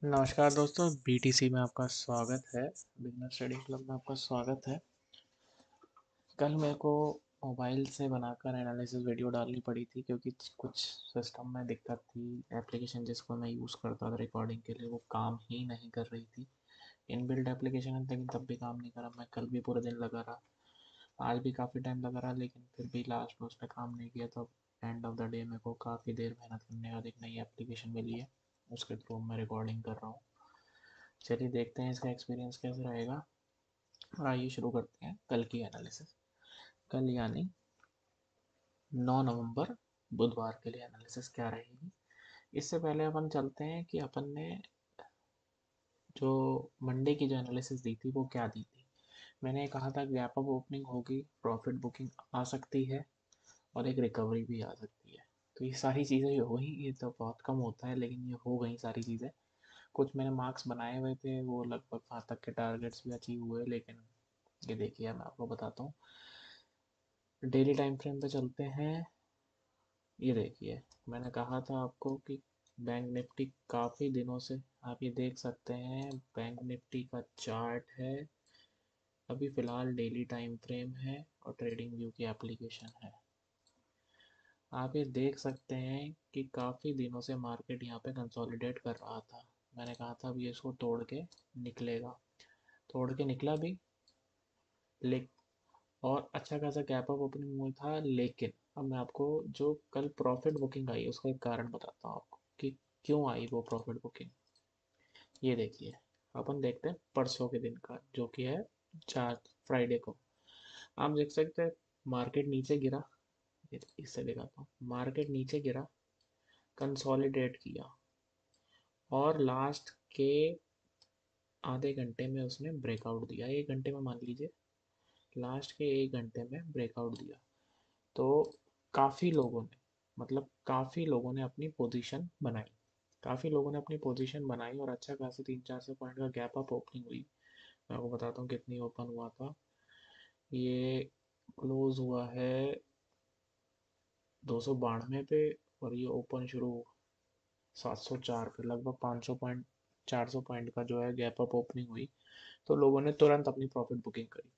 नमस्कार दोस्तों, बीटीसी में आपका स्वागत है। बिगनर स्टडी क्लब में आपका स्वागत है। कल मेरे को मोबाइल से बनाकर एनालिसिस वीडियो डालनी पड़ी थी क्योंकि कुछ सिस्टम में दिक्कत थी। एप्लीकेशन जिसको मैं यूज़ करता था रिकॉर्डिंग के लिए वो काम ही नहीं कर रही थी। इनबिल्ट एप्लीकेशन है लेकिन तब भी काम नहीं करा। मैं कल भी पूरे दिन लगा रहा, आज भी काफ़ी टाइम लगा रहा, लेकिन फिर भी लास्ट में उसने काम नहीं किया। तो एंड ऑफ द डे मेरे को काफ़ी देर मेहनत करने के बाद एक नई एप्लीकेशन मिली है, उसके थ्रू मैं रिकॉर्डिंग कर रहा हूँ। चलिए देखते हैं इसका एक्सपीरियंस कैसे रहेगा और आइए शुरू करते हैं कल की एनालिसिस। कल यानी 9 नवंबर बुधवार के लिए एनालिसिस क्या रहेगी। इससे पहले अपन चलते हैं कि अपन ने जो मंडे की जो एनालिसिस दी थी वो क्या दी थी। मैंने कहा था गैप अप ओपनिंग होगी, प्रॉफिट बुकिंग आ सकती है और एक रिकवरी भी आ सकती है। तो ये सारी चीज़ें हो गई। ये तो बहुत कम होता है लेकिन ये हो गई सारी चीज़ें। कुछ मैंने मार्क्स बनाए हुए थे, वो लगभग वहाँ तक के टारगेट्स भी अचीव हुए, लेकिन ये देखिए मैं आपको बताता हूँ। डेली टाइम फ्रेम पे चलते हैं। ये देखिए, मैंने कहा था आपको कि बैंक निफ्टी काफ़ी दिनों से, आप ये देख सकते हैं बैंक निफ्टी का चार्ट है। अभी फ़िलहाल डेली टाइम फ्रेम है और ट्रेडिंग व्यू की एप्लीकेशन है। आप ये देख सकते हैं कि काफ़ी दिनों से मार्केट यहाँ पे कंसोलिडेट कर रहा था। मैंने कहा था अब ये इसको तोड़ के निकलेगा, तोड़ के निकला भी। लेक और अच्छा खासा गैप अप ओपनिंग हुआ था, लेकिन अब मैं आपको जो कल प्रॉफिट बुकिंग आई उसका एक कारण बताता हूँ आपको कि क्यों आई वो प्रॉफिट बुकिंग। ये देखिए, अपन देखते हैं परसों के दिन का जो कि है 4 फ्राइडे को। आप देख सकते हैं मार्केट नीचे गिरा। इससे दिखाता हूँ, मार्केट नीचे गिरा, कंसोलिडेट किया और लास्ट के आधे घंटे में उसने ब्रेकआउट दिया। 1 घंटे में मान लीजिए, लास्ट के 1 घंटे में ब्रेकआउट दिया। तो काफ़ी लोगों ने अपनी पोजीशन बनाई। काफ़ी लोगों ने अपनी पोजीशन बनाई और अच्छा खासा 300-400 पॉइंट का गैप अप ओपनिंग हुई। मैं आपको बताता हूँ कितनी ओपन हुआ था। ये क्लोज हुआ है 292 पे और ये ओपन शुरू 704 पे। लगभग 500 पॉइंट, 400 पॉइंट का जो है गैप अप ओपनिंग हुई। तो लोगों ने तुरंत अपनी प्रॉफिट बुकिंग करी,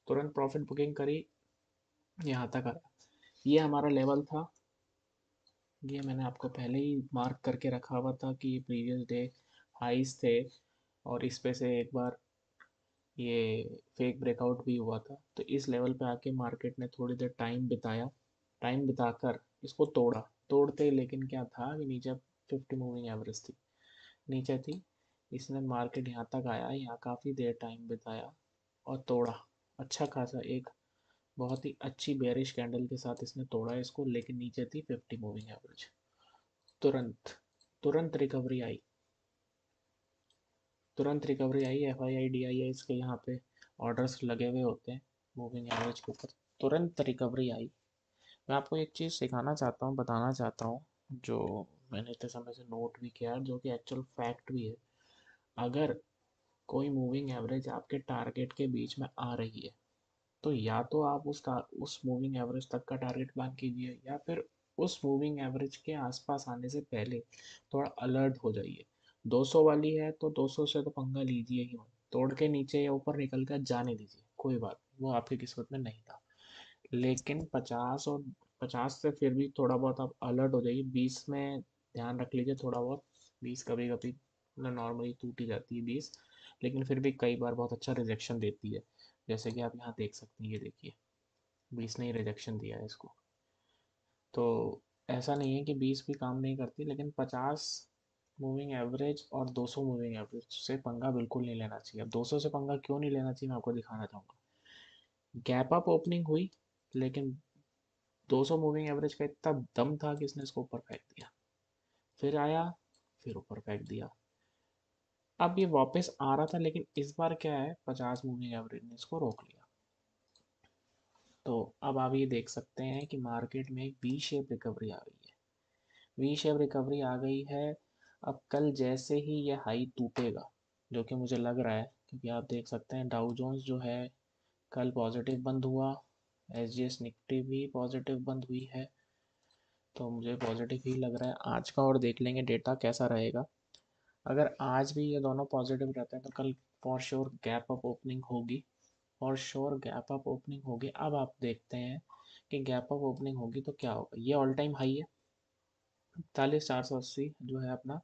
तुरंत प्रॉफिट बुकिंग करी। यहाँ तक आया, ये हमारा लेवल था। ये मैंने आपको पहले ही मार्क करके रखा हुआ था कि ये प्रीवियस डे हाइस थे और इस पे से एक बार ये फेक ब्रेकआउट भी हुआ था। तो इस लेवल पे आके मार्केट ने थोड़ी देर टाइम बिताया, टाइम बिताकर इसको तोड़ा। तोड़ते लेकिन क्या था कि नीचे 50 मूविंग एवरेज थी, नीचे थी। इसने मार्केट यहाँ तक आया, यहाँ काफ़ी देर टाइम बिताया और तोड़ा। अच्छा खासा एक बहुत ही अच्छी बेरिश कैंडल के साथ इसने तोड़ा इसको, लेकिन नीचे थी 50 मूविंग एवरेज। तुरंत तुरंत रिकवरी आई, तुरंत recovery I. F I I D I है इसके यहाँ पे ऑर्डर्स लगे हुए होते हैं मूविंग एवरेज के ऊपर। तुरंत रिकवरी आई। मैं आपको एक चीज़ सिखाना चाहता हूँ, बताना चाहता हूँ, जो मैंने इतने समय से नोट भी किया जो कि एक्चुअल फैक्ट भी है। अगर कोई मूविंग एवरेज आपके टारगेट के बीच में आ रही है तो या तो आप उस मूविंग एवरेज तक का टारगेट प्लान कीजिए, या फिर उस मूविंग एवरेज के आसपास आने से पहले थोड़ा अलर्ट हो जाइए। 200 वाली है तो 200 से तो पंगा लीजिए ही मत, तोड़ के नीचे या ऊपर निकल कर जाने दीजिए, कोई बात, वो आपकी किस्मत में नहीं था। लेकिन 50 से फिर भी थोड़ा बहुत आप अलर्ट हो जाइए। 20 में ध्यान रख लीजिए थोड़ा बहुत। 20 कभी कभी नॉर्मली टूट ही जाती है 20, लेकिन फिर भी कई बार बहुत अच्छा रिजेक्शन देती है। जैसे कि आप यहाँ देख सकते हैं, ये देखिए 20 ने ही रिजेक्शन दिया है इसको। तो ऐसा नहीं है कि 20 भी काम नहीं करती, लेकिन 50 मूविंग एवरेज और 200 मूविंग एवरेज से पंगा बिल्कुल नहीं लेना चाहिए। अब 200 से पंगा क्यों नहीं लेना चाहिए मैं आपको दिखाना चाहूँगा। गैप अप ओपनिंग हुई, लेकिन 200 मूविंग एवरेज का इतना दम था कि इसने इसको ऊपर फेंक दिया, फिर आया, फिर ऊपर फेंक दिया। अब ये वापस आ रहा था, लेकिन इस बार क्या है, 50 मूविंग एवरेज ने इसको रोक लिया। तो अब आप ये देख सकते हैं कि मार्केट में एक वी शेप रिकवरी आ गई है। वी शेप रिकवरी आ गई है। अब कल जैसे ही ये हाई टूटेगा, जो कि मुझे लग रहा है, क्योंकि आप देख सकते हैं डाउ जोन्स जो है कल पॉजिटिव बंद हुआ, एस जी एस निफ्टी भी पॉजिटिव बंद हुई है। तो मुझे पॉजिटिव ही लग रहा है आज का, और देख लेंगे डेटा कैसा रहेगा। अगर आज भी ये दोनों पॉजिटिव रहते हैं तो कल for sure gap up opening होगी, for sure gap up opening होगी। अब आप देखते हैं कि गैप अप ओपनिंग होगी तो क्या होगा। ये ऑल टाइम हाई है, 41,480 जो है अपना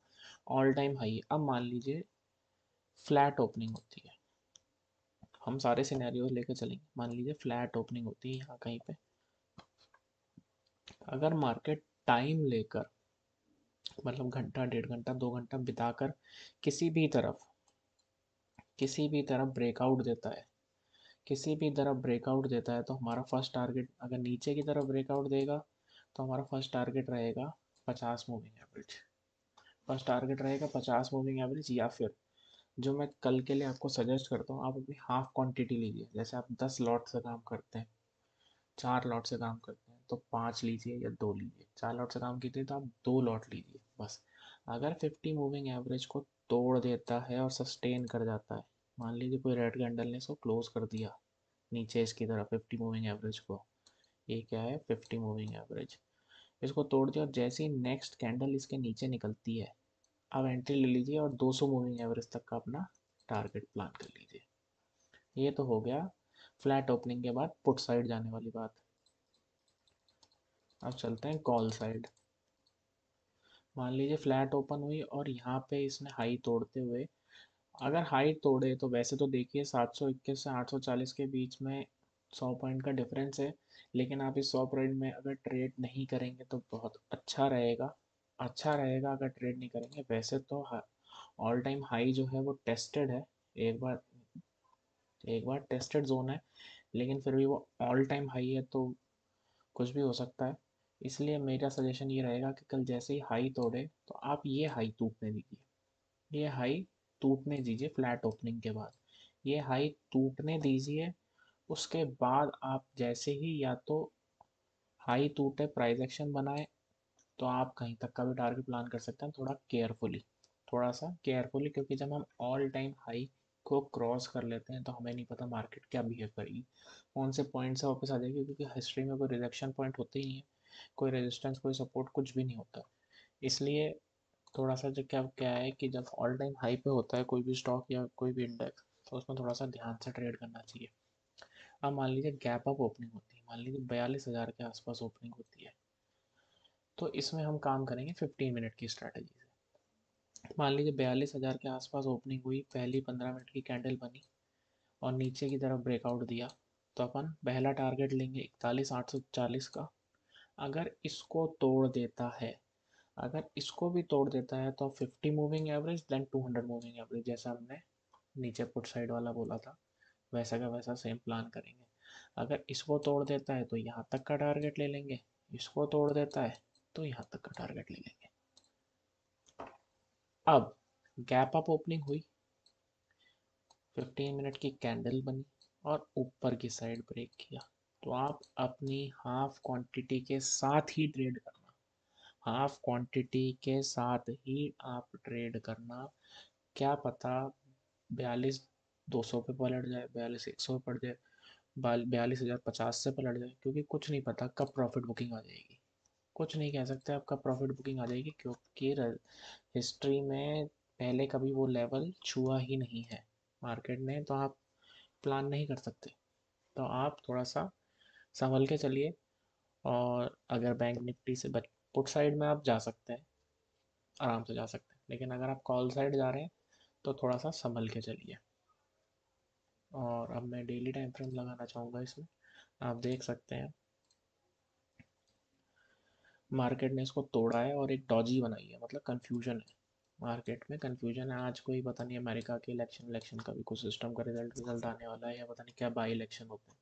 ऑल टाइम हाई है। अब मान लीजिए फ्लैट ओपनिंग होती है, हम सारे सिनेरियो लेके चलेंगे। मान लीजिए फ्लैट ओपनिंग होती है यहाँ कहीं पे, अगर मार्केट टाइम लेकर, मतलब घंटा 1.5 घंटा 2 घंटा बिताकर किसी भी तरफ ब्रेकआउट देता है, किसी भी तरफ ब्रेकआउट देता है तो हमारा फर्स्ट टारगेट, अगर नीचे की तरफ ब्रेकआउट देगा तो हमारा फर्स्ट टारगेट रहेगा 50 मूविंग एवरेज। फर्स्ट टारगेट रहेगा 50 मूविंग एवरेज, या फिर जो मैं कल के लिए आपको सजेस्ट करता हूँ, आप अपनी हाफ क्वांटिटी लीजिए। जैसे आप 10 लॉट से काम करते हैं, 4 लॉट से काम करते हैं तो 5 लीजिए या 2 लीजिए। 4 लॉट से काम कीजिए तो आप 2 लॉट लीजिए बस। अगर 50 मूविंग एवरेज को तोड़ देता है और सस्टेन कर जाता है, मान लीजिए कोई रेड कैंडल ने इसको क्लोज कर दिया नीचे इसकी तरफ 50 मूविंग एवरेज को, ये क्या है 50 मूविंग एवरेज, इसको तोड़ दिया और जैसे ही नेक्स्ट कैंडल इसके नीचे निकलती है, आप एंट्री ले लीजिए और 200 मूविंग एवरेज तक का अपना टारगेट प्लान कर लीजिए। ये तो हो गया फ्लैट ओपनिंग के बाद पुट साइड जाने वाली बात। अब चलते हैं कॉल साइड। मान लीजिए फ्लैट ओपन हुई और यहाँ पे इसने हाई तोड़ते हुए, अगर हाई तोड़े तो वैसे तो देखिए 721 से 840 के बीच में 100 पॉइंट का डिफरेंस है, लेकिन आप इस 100 पॉइंट में अगर ट्रेड नहीं करेंगे तो बहुत अच्छा रहेगा। अच्छा रहेगा अगर ट्रेड नहीं करेंगे। वैसे तो ऑल टाइम हाई जो है वो टेस्टेड है, एक बार एक बार टेस्टेड जोन है, लेकिन फिर भी वो ऑल टाइम हाई है तो कुछ भी हो सकता है। इसलिए मेरा सजेशन ये रहेगा कि कल जैसे ही हाई तोड़े तो आप ये हाई टूटने दीजिए, ये हाई टूटने दीजिए फ्लैट ओपनिंग के बाद, ये हाई टूटने दीजिए। उसके बाद आप जैसे ही या तो हाई टूटे प्राइस एक्शन बनाए तो आप कहीं तक का भी टारगेट प्लान कर सकते हैं, थोड़ा केयरफुली, थोड़ा सा केयरफुली, क्योंकि जब हम ऑल टाइम हाई को क्रॉस कर लेते हैं तो हमें नहीं पता मार्केट क्या बिहेव करेगी, कौन से पॉइंट से वापस आ जाएगी, क्योंकि हिस्ट्री में कोई रिजेक्शन पॉइंट होते ही नहीं है, कोई रेजिस्टेंस कोई सपोर्ट कुछ भी नहीं होता। इसलिए थोड़ा सा जो क्या क्या है कि जब ऑल टाइम हाई पे होता है कोई भी स्टॉक या कोई भी इंडेक्स, तो उसमें थोड़ा सा ध्यान से ट्रेड करना चाहिए। अब मान लीजिए गैप अप ओपनिंग होती है, मान लीजिए 42,000 के आसपास ओपनिंग होती है, तो इसमें हम काम करेंगे 15 मिनट की स्ट्रैटेजी से। मान लीजिए 42,000 के आसपास ओपनिंग हुई, पहली 15 मिनट की कैंडल बनी और नीचे की तरफ ब्रेकआउट दिया, तो अपन पहला टारगेट लेंगे 41,840 का। अगर इसको तोड़ देता है, अगर इसको भी तोड़ देता है तो 50 moving average then 200 moving average, जैसा हमने नीचे पुट साइड वाला बोला था वैसा का वैसा सेम प्लान करेंगे। अगर इसको तोड़ देता है तो यहाँ तक का टारगेट ले लेंगे, इसको तोड़ देता है तो यहाँ तक का टारगेट ले लेंगे। अब गैप अप ओपनिंग हुई, 15 मिनट की कैंडल बनी और ऊपर की साइड ब्रेक किया, तो आप अपनी हाफ क्वांटिटी के साथ ही ट्रेड करना, हाफ क्वांटिटी के साथ ही आप ट्रेड करना। क्या पता 42,200 पे पलट जाए, 42,100 पे पड़ जाए, 42,050 से पलट जाए, क्योंकि कुछ नहीं पता कब प्रॉफिट बुकिंग आ जाएगी। कुछ नहीं कह सकते आप कब प्रॉफिट बुकिंग आ जाएगी, क्योंकि हिस्ट्री में पहले कभी वो लेवल छुआ ही नहीं है मार्केट ने, तो आप प्लान नहीं कर सकते। तो आप थोड़ा सा संभल के चलिए। और अगर बैंक निफ्टी से बच पुट साइड में आप जा सकते हैं, आराम से जा सकते हैं, लेकिन अगर आप कॉल साइड जा रहे हैं तो थोड़ा सा संभल के चलिए। और अब मैं डेली टाइम फ्रेम लगाना चाहूँगा इसमें। आप देख सकते हैं मार्केट ने इसको तोड़ा है और एक डॉजी बनाई है, मतलब कन्फ्यूजन है, मार्केट में कन्फ्यूजन है। आज कोई पता नहीं अमेरिका के इलेक्शन का भी कुछ सिस्टम का रिजल्ट आने वाला है, या पता नहीं क्या बाई इलेक्शन होते हैं,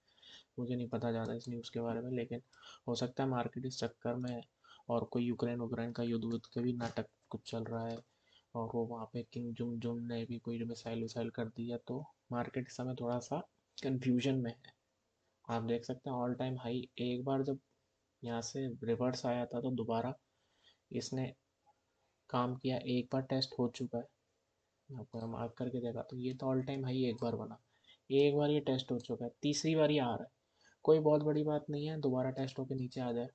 मुझे नहीं पता ज़्यादा इस न्यूज़ के बारे में, लेकिन हो सकता है मार्केट इस चक्कर में, और कोई यूक्रेन वुक्रेन का युद्ध वुद्ध के भी नाटक कुछ चल रहा है, और वो वहाँ पे किंग जुम जुम ने भी कोई मिसाइल विसाइल कर दी है, तो मार्केट इस समय थोड़ा सा कन्फ्यूजन में है। आप देख सकते हैं ऑल टाइम हाई एक बार जब यहाँ से रिवर्स आया था तो दोबारा इसने काम किया, एक बार टेस्ट हो चुका है, आपको मार्क करके देखा तो ये तो ऑल टाइम हाई एक बार बना, एक बार ये टेस्ट हो चुका है, तीसरी बार ये आ रहा है, कोई बहुत बड़ी बात नहीं है दोबारा टेस्ट होके नीचे आ जाए,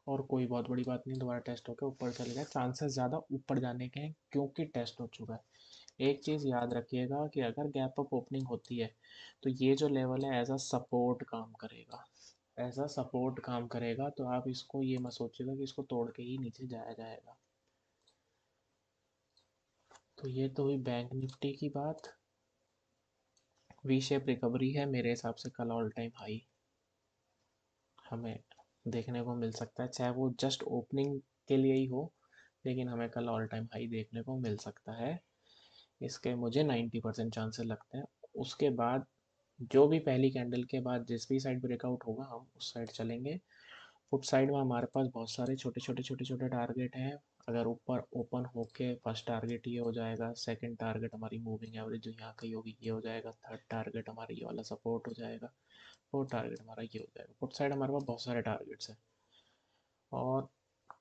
और कोई बहुत बड़ी बात नहीं, दोबारा टेस्ट होकर ऊपर चले जाए, चांसेस ज़्यादा ऊपर जाने के हैं क्योंकि टेस्ट हो चुका है। एक चीज़ याद रखिएगा कि अगर गैप अप ओपनिंग होती है तो ये जो लेवल है एज अ सपोर्ट काम करेगा, एज अ सपोर्ट काम करेगा। तो आप इसको ये मत सोचिएगा कि इसको तोड़ के ही नीचे जाया जाएगा। तो ये तो हुई बैंक निफ्टी की बात। वी शेप रिकवरी है मेरे हिसाब से, कल ऑल टाइम हाई हमें देखने को मिल सकता है, चाहे वो जस्ट ओपनिंग के लिए ही हो, लेकिन हमें कल ऑल टाइम हाई देखने को मिल सकता है। इसके मुझे 90% चांसेस लगते हैं। उसके बाद जो भी पहली कैंडल के बाद जिस भी साइड ब्रेकआउट होगा हम उस साइड चलेंगे। फुट साइड में हमारे पास बहुत सारे छोटे छोटे छोटे छोटे टारगेट हैं। अगर ऊपर ओपन होके फर्स्ट टारगेट ये हो जाएगा, सेकंड टारगेट हमारी मूविंग एवरेज जो यहाँ कहीं होगी ये हो जाएगा, थर्ड टारगेट हमारी ये वाला सपोर्ट हो जाएगा, फोर्थ टारगेट हमारा ये हो जाएगा। फुट साइड हमारे पास बहुत सारे टारगेट्स हैं। और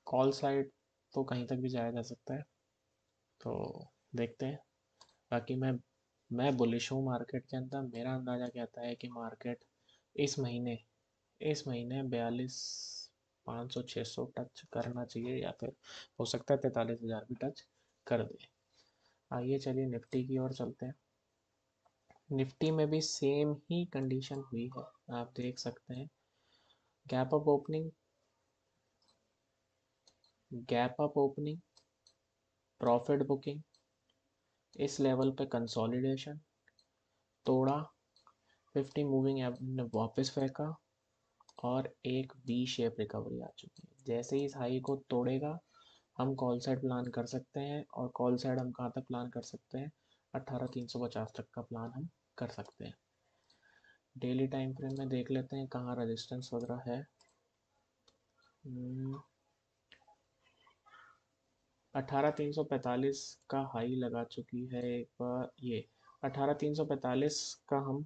कॉल साइड तो कहीं तक भी जाया जा सकता है, तो देखते हैं। बाकी मैं बुलिश हूँ मार्केट के अंदर। मेरा अंदाज़ा कहता है कि मार्केट इस महीने इस महीने 42,500 600 टच करना चाहिए, या फिर हो सकता है 43,000 भी टच कर दे। आइए चलिए निफ्टी की ओर चलते हैं। निफ्टी में भी सेम ही कंडीशन हुई है, आप देख सकते हैं। Gap up opening, gap up opening, profit booking, इस लेवल पे कंसोलिडेशन, तोड़ा, 50 मूविंग एवरेज ने वापस फेंका, और एक वी शेप रिकवरी आ चुकी है। जैसे ही इस हाई को तोड़ेगा हम कॉल साइड प्लान कर सकते हैं, और कॉल साइड हम कहाँ तक प्लान कर सकते हैं, 18,350 तक का प्लान हम कर सकते हैं। डेली टाइम फ्रेम में देख लेते हैं कहाँ रेजिस्टेंस वगैरह है। 18,345 का हाई लगा चुकी है एक बार ये। 18,345 का हम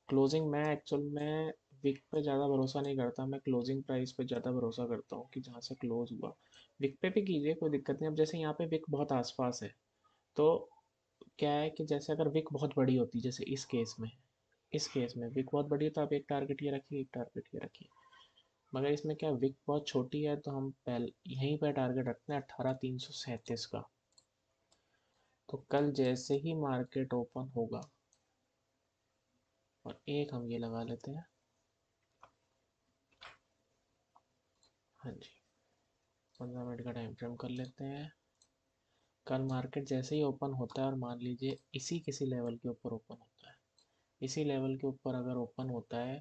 क्लोजिंग, मैं एक्चुअल में विक पे ज़्यादा भरोसा नहीं करता, मैं क्लोजिंग प्राइस पे ज़्यादा भरोसा करता हूँ कि जहाँ से क्लोज हुआ। विक पे भी कीजिए, कोई दिक्कत नहीं। अब जैसे यहाँ पे विक बहुत आसपास है, तो क्या है कि जैसे अगर विक बहुत बड़ी होती, जैसे इस केस में विक बहुत बड़ी है, तो आप एक टारगेट ये रखिए, एक टारगेट ये रखिए। मगर इसमें क्या विक बहुत छोटी है, तो हम पहले यहीं पर टारगेट रखते हैं 18,337 का। तो कल जैसे ही मार्केट ओपन होगा, और एक हम ये लगा लेते हैं, हाँ जी, 15 मिनट का टाइम फ्रेम कर लेते हैं। कल मार्केट जैसे ही ओपन होता है, और मान लीजिए इसी किसी लेवल के ऊपर ओपन होता है, इसी लेवल के ऊपर अगर ओपन होता है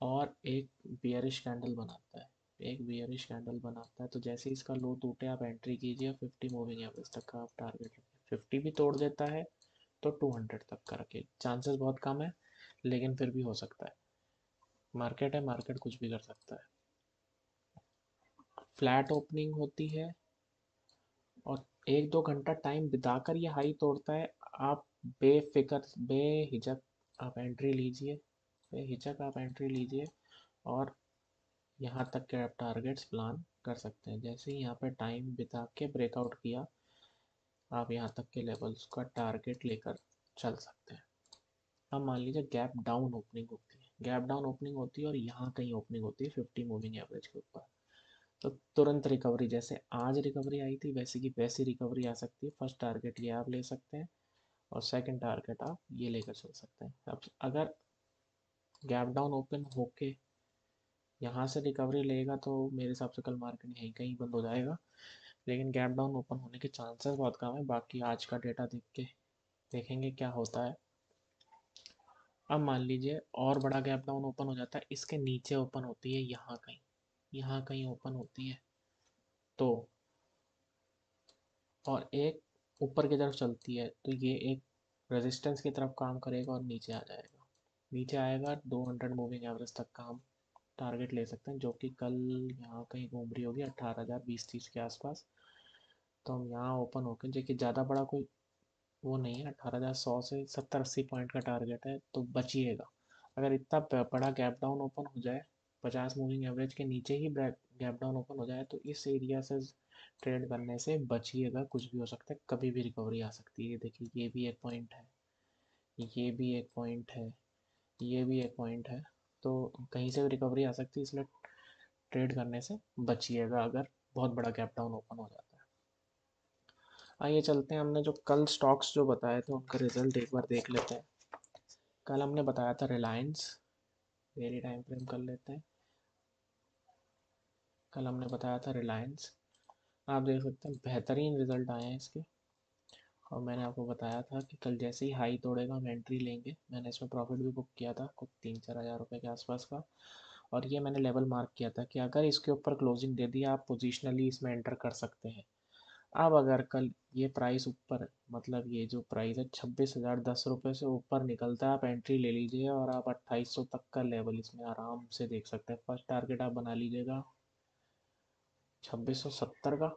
और एक बियरिश कैंडल बनाता है, एक बियरिश कैंडल बनाता है, तो जैसे ही इसका लो टूटे आप एंट्री कीजिए, 50 मूविंग एवरेज तक का आप टारगेट रखिए। 50 भी तोड़ देता है तो 200 तक का रखिए। चांसेस बहुत कम है, लेकिन फिर भी हो सकता है। मार्केट है, मार्केट कुछ भी कर सकता है। फ्लैट ओपनिंग होती है और 1-2 घंटा टाइम बिताकर ये हाई तोड़ता है, आप बेफिक्र बेहिचक आप एंट्री लीजिए, बेहिचक आप एंट्री लीजिए, और यहाँ तक के आप टारगेट्स प्लान कर सकते हैं। जैसे ही यहाँ पे टाइम बिता के ब्रेकआउट किया, आप यहाँ तक के लेवल्स का टारगेट लेकर चल सकते हैं। अब मान लीजिए गैप डाउन ओपनिंग होती है, गैप डाउन ओपनिंग होती है और यहाँ कहीं ओपनिंग होती है 50 मूविंग एवरेज के ऊपर, तो तुरंत रिकवरी, जैसे आज रिकवरी आई थी वैसे की वैसी रिकवरी आ सकती है। फर्स्ट टारगेट ये आप ले सकते हैं, और सेकंड टारगेट आप ये लेकर चल सकते हैं। अब अगर गैप डाउन ओपन होके यहाँ से रिकवरी लेगा, तो मेरे हिसाब से कल मार्केट यहीं कहीं बंद हो जाएगा, लेकिन गैप डाउन ओपन होने के चांसेस बहुत कम है। बाकी आज का डेटा देख के देखेंगे क्या होता है। अब मान लीजिए और बड़ा गैप डाउन ओपन हो जाता है, इसके नीचे ओपन होती है, यहाँ कहीं ओपन होती है, तो और एक ऊपर की तरफ चलती है, तो ये एक रेजिस्टेंस की तरफ काम करेगा और नीचे आ जाएगा। नीचे आएगा 200 मूविंग एवरेज तक का हम टारगेट ले सकते हैं, जो कि कल यहाँ कहीं घूम रही होगी 18,020-30 के आसपास। तो हम यहाँ ओपन होकर, जो कि ज़्यादा बड़ा कोई वो नहीं है, 18,100 से 70-80 पॉइंट का टारगेट है, तो बचिएगा। अगर इतना बड़ा गैप डाउन ओपन हो जाए, 50 मूविंग एवरेज के नीचे ही गैप डाउन ओपन हो जाए, तो इस एरिया से ट्रेड करने से बचिएगा। कुछ भी हो सकता है, कभी भी रिकवरी आ सकती है। देखिए ये भी एक पॉइंट है, ये भी एक पॉइंट है, ये भी एक पॉइंट है, तो कहीं से भी रिकवरी आ सकती है, इसलिए ट्रेड करने से बचिएगा अगर बहुत बड़ा गैप डाउन ओपन हो जाता है। आइए चलते हैं, हमने जो कल स्टॉक्स जो बताए थे उनका रिजल्ट एक बार देख लेते हैं। कल हमने बताया था रिलायंस, डेली टाइम फ्रेम कर लेते हैं। कल हमने बताया था रिलायंस, आप देख सकते हैं बेहतरीन रिजल्ट आए हैं इसके। और मैंने आपको बताया था कि कल जैसे ही हाई तोड़ेगा हम एंट्री लेंगे। मैंने इसमें प्रॉफिट भी बुक किया था कुछ 3-4 हज़ार रुपये के आसपास का। और ये मैंने लेवल मार्क किया था कि अगर इसके ऊपर क्लोजिंग दे दी आप पोजिशनली इसमें एंटर कर सकते हैं। अब अगर कल ये प्राइस ऊपर, मतलब ये जो प्राइस है 26,010 रुपये से ऊपर निकलता है, आप एंट्री ले लीजिए और आप 2800 तक का लेवल इसमें आराम से देख सकते हैं। फर्स्ट टारगेट आप बना लीजिएगा 2670 का।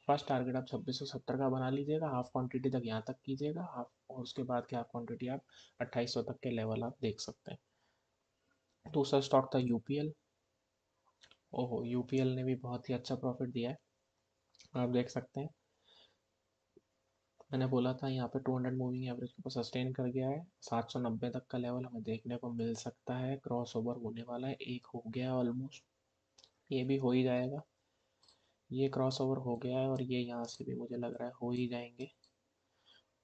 फर्स्ट टारगेट आप 2670 का बना लीजिएगा, हाफ क्वांटिटी तक यहाँ तक कीजिएगा हाफ, और उसके बाद की हाफ क्वांटिटी आप 2800 तक के लेवल आप देख सकते हैं। दूसरा स्टॉक था यूपीएल। ओहो, यूपीएल ने भी बहुत ही अच्छा प्रॉफिट दिया है, आप देख सकते हैं। मैंने बोला था यहाँ पे 200 मूविंग एवरेज के ऊपर सस्टेन कर गया है। 790 तक का लेवल हमें देखने को मिल सकता है, क्रॉस ओवर होने वाला है, एक हो गया है ऑलमोस्ट, ये भी हो ही जाएगा। ये क्रॉस ओवर हो गया है और ये यहाँ से भी मुझे लग रहा है हो ही जाएंगे।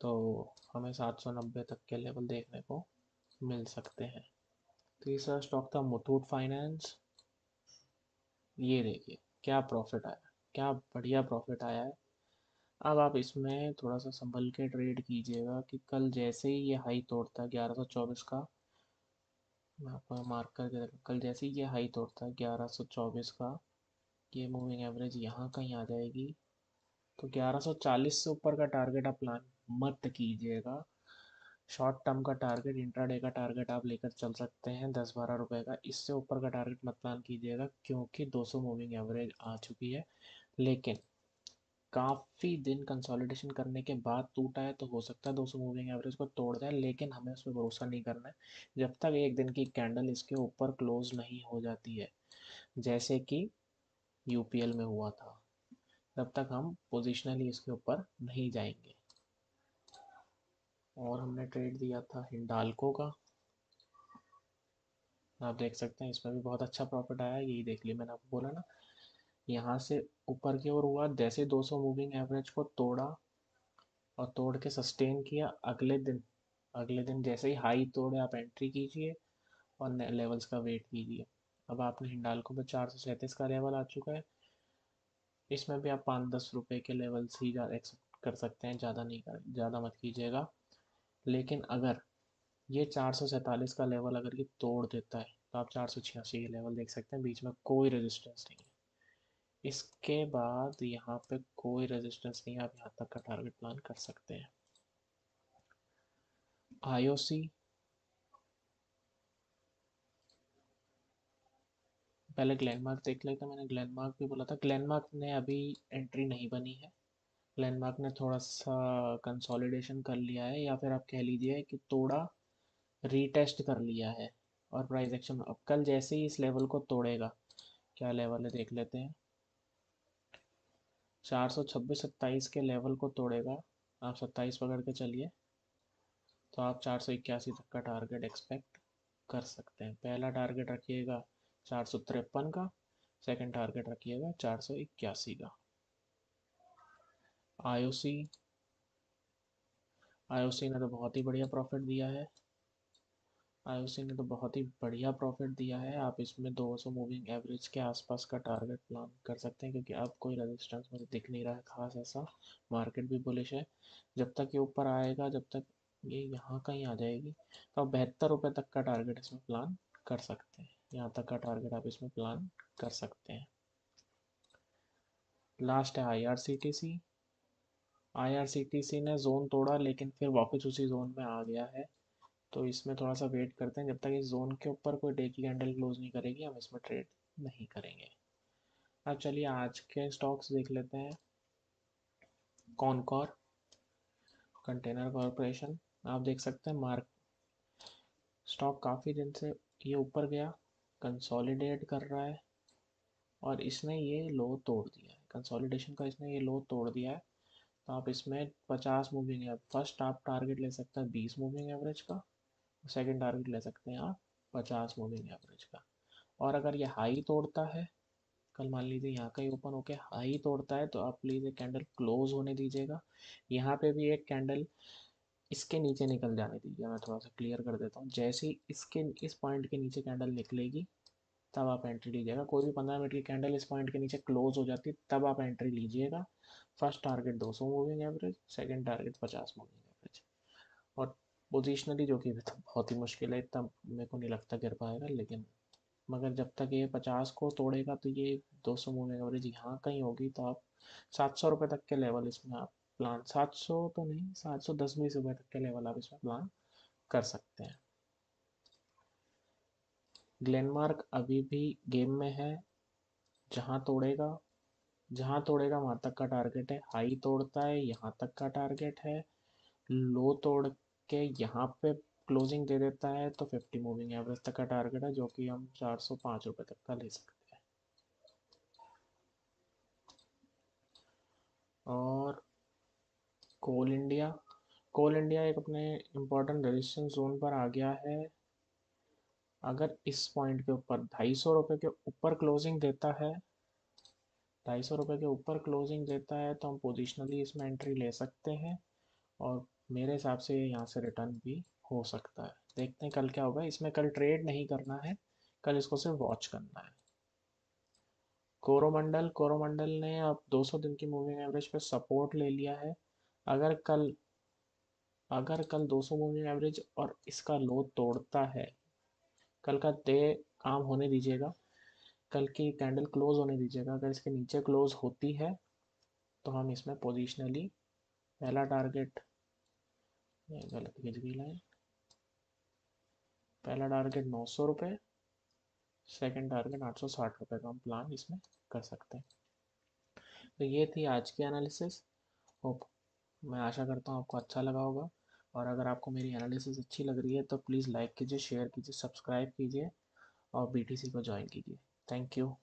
तो हमें 790 तक के लेवल देखने को मिल सकते हैं। तीसरा स्टॉक था मुथूट फाइनेंस। ये देखिए क्या प्रॉफिट आया, क्या बढ़िया प्रॉफिट आया है। अब आप इसमें थोड़ा सा संभल के ट्रेड कीजिएगा कि कल जैसे ही ये हाई तोड़ता है 1124 का, मैं आपको मार्क करके देखूँ, कल जैसे ही ये हाई तोड़ता है 1124 का, ये मूविंग एवरेज यहाँ कहीं आ जाएगी तो 1140 से ऊपर का टारगेट आप प्लान मत कीजिएगा। शॉर्ट टर्म का टारगेट, इंट्राडे का टारगेट आप लेकर चल सकते हैं 10-12 रुपए का, इससे ऊपर का टारगेट मत प्लान कीजिएगा क्योंकि 200 मूविंग एवरेज आ चुकी है। लेकिन काफ़ी दिन कंसोलिडेशन करने के बाद टूटा है तो हो सकता है 200 मूविंग एवरेज को तोड़ जाए, लेकिन हमें उस पर भरोसा नहीं करना है जब तक एक दिन की कैंडल इसके ऊपर क्लोज नहीं हो जाती है, जैसे कि यूपीएल में हुआ था। तब तक हम पोजिशनली इसके ऊपर नहीं जाएंगे। और हमने ट्रेड दिया था हिंडाल्को का, आप देख सकते हैं इसमें भी बहुत अच्छा प्रॉफिट आया, यही देख लिया मैंने आपको बोला ना, यहाँ से ऊपर की ओर हुआ, जैसे 200 मूविंग एवरेज को तोड़ा और तोड़ के सस्टेन किया, अगले दिन जैसे ही हाई तोड़े आप एंट्री कीजिए और लेवल्स का वेट कीजिए। अब आपने हिंडाल्को में 437 का लेवल आ चुका है, इसमें भी आप 5-10 रुपए के लेवल्स ही एक्सेप्ट कर सकते हैं, ज़्यादा नहीं कर, ज़्यादा मत कीजिएगा। लेकिन अगर ये 447 का लेवल अगर ये तोड़ देता है तो आप 486 के लेवल देख सकते हैं, बीच में कोई रेजिस्टेंस नहीं है। इसके बाद यहाँ पे कोई रेजिस्टेंस नहीं है, आप यहाँ तक का टारगेट प्लान कर सकते हैं। आईओसी, पहले ग्लेनमार्क देख लेते हैं। मैंने ग्लेनमार्क भी बोला था, ग्लेनमार्क ने अभी एंट्री नहीं बनी है। ग्लेनमार्क ने थोड़ा सा कंसोलिडेशन कर लिया है, या फिर आप कह लीजिए कि थोड़ा रीटेस्ट कर लिया है और प्राइस एक्शन अब कल जैसे ही इस लेवल को तोड़ेगा, क्या लेवल है देख लेते हैं, 426-27 के लेवल को तोड़ेगा, आप 27 पकड़ के चलिए, तो आप 481 तक का टारगेट एक्सपेक्ट कर सकते हैं। पहला टारगेट रखिएगा 453 का, सेकंड टारगेट रखिएगा 481 का। आईओसी, आईओसी ने तो बहुत ही बढ़िया प्रॉफिट दिया है, आईओसी ने तो बहुत ही बढ़िया प्रॉफिट दिया है। आप इसमें 200 मूविंग एवरेज के आसपास का टारगेट प्लान कर सकते हैं क्योंकि अब कोई रेजिस्टेंस मुझे दिख नहीं रहा है खास ऐसा, मार्केट भी बुलिश है। जब तक ये ऊपर आएगा, जब तक ये यहाँ कहीं आ जाएगी तो आप 72 रुपये तक का टारगेट इसमें प्लान कर सकते हैं, यहाँ तक का टारगेट आप इसमें प्लान कर सकते हैं। लास्ट है आईआरसीटीसी। आईआरसीटीसी ने जोन तोड़ा लेकिन फिर वापस उसी जोन में आ गया है, तो इसमें थोड़ा सा वेट करते हैं, जब तक इस जोन के ऊपर कोई डे की कैंडल क्लोज नहीं करेगी हम इसमें ट्रेड नहीं करेंगे। अब चलिए आज के स्टॉक्स देख लेते हैं। कॉनकॉर कंटेनर कॉरपोरेशन, आप देख सकते हैं मार्क स्टॉक काफ़ी दिन से ये ऊपर गया, कंसोलिडेट कर रहा है और इसने ये लो तोड़ दिया है, कंसोलिडेशन का इसने ये लो तोड़ दिया है। तो आप इसमें 50 मूविंग है, फर्स्ट आप टारगेट ले सकते हैं 20 मूविंग एवरेज का, सेकंड टारगेट ले सकते हैं आप 50 मूविंग एवरेज का। और अगर ये हाई तोड़ता है, कल मान लीजिए यहाँ का ही ओपन होके हाई तोड़ता है, तो आप प्लीज़ एक कैंडल क्लोज होने दीजिएगा। यहाँ पे भी एक कैंडल इसके नीचे निकल जाने दीजिए। मैं थोड़ा सा क्लियर कर देता हूँ। जैसे ही इसके इस पॉइंट के नीचे कैंडल निकलेगी, तब आप एंट्री लीजिएगा। कोई भी 15 मिनट की कैंडल इस पॉइंट के नीचे क्लोज हो जाती है, तब आप एंट्री लीजिएगा। First target 200 moving average, second target 50 moving average. और पोजिशनली, जो कि बहुत ही मुश्किल है, इतना मेरे को नहीं लगता गिर पाएगा, लेकिन मगर जब तक ये 50 को तोड़ेगा तो ये 200 मूविंग एवरेज यहाँ कहीं होगी, तो आप 700 रुपये तक के लेवल इसमें आप प्लान, 700 तो नहीं, 710-20 रुपये तक के लेवल आप इसमें प्लान कर सकते हैं। ग्लेनमार्क अभी भी गेम में है। जहाँ तोड़ेगा जहाँ तोड़ेगा वहाँ तक का टारगेट है। हाई तोड़ता है, यहाँ तक का टारगेट है। लो तोड़ के यहाँ पे क्लोजिंग दे देता है, तो 50 मूविंग एवरेज तक का टारगेट है, जो कि हम 405 रुपये तक का ले सकते हैं। और कोल इंडिया एक अपने इम्पोर्टेंट रेजिस्टेंस जोन पर आ गया है। अगर इस पॉइंट के ऊपर 250 रुपये के ऊपर क्लोजिंग देता है, 250 रुपये के ऊपर क्लोजिंग देता है, तो हम पोजिशनली इसमें एंट्री ले सकते हैं। और मेरे हिसाब से ये यहाँ से रिटर्न भी हो सकता है। देखते हैं कल क्या होगा। इसमें कल ट्रेड नहीं करना है, कल इसको सिर्फ वॉच करना है। कोरोमंडल ने अब 200 दिन की मूविंग एवरेज पे सपोर्ट ले लिया है। अगर कल अगर कल 200 मूविंग एवरेज और इसका लो तोड़ता है, कल का डे काम होने दीजिएगा, कल की कैंडल क्लोज होने दीजिएगा। अगर इसके नीचे क्लोज होती है, तो हम इसमें पोजिशनली पहला टारगेट, गलत खिंच गई लाइन, पहला टारगेट 900 रुपये, सेकेंड टारगेट 860 रुपये का हम प्लान इसमें कर सकते हैं। तो ये थी आज की एनालिसिस। होप, मैं आशा करता हूँ आपको अच्छा लगा होगा। और अगर आपको मेरी एनालिसिस अच्छी लग रही है, तो प्लीज़ लाइक कीजिए, शेयर कीजिए, सब्सक्राइब कीजिए और BTC को ज्वाइन कीजिए। Thank you.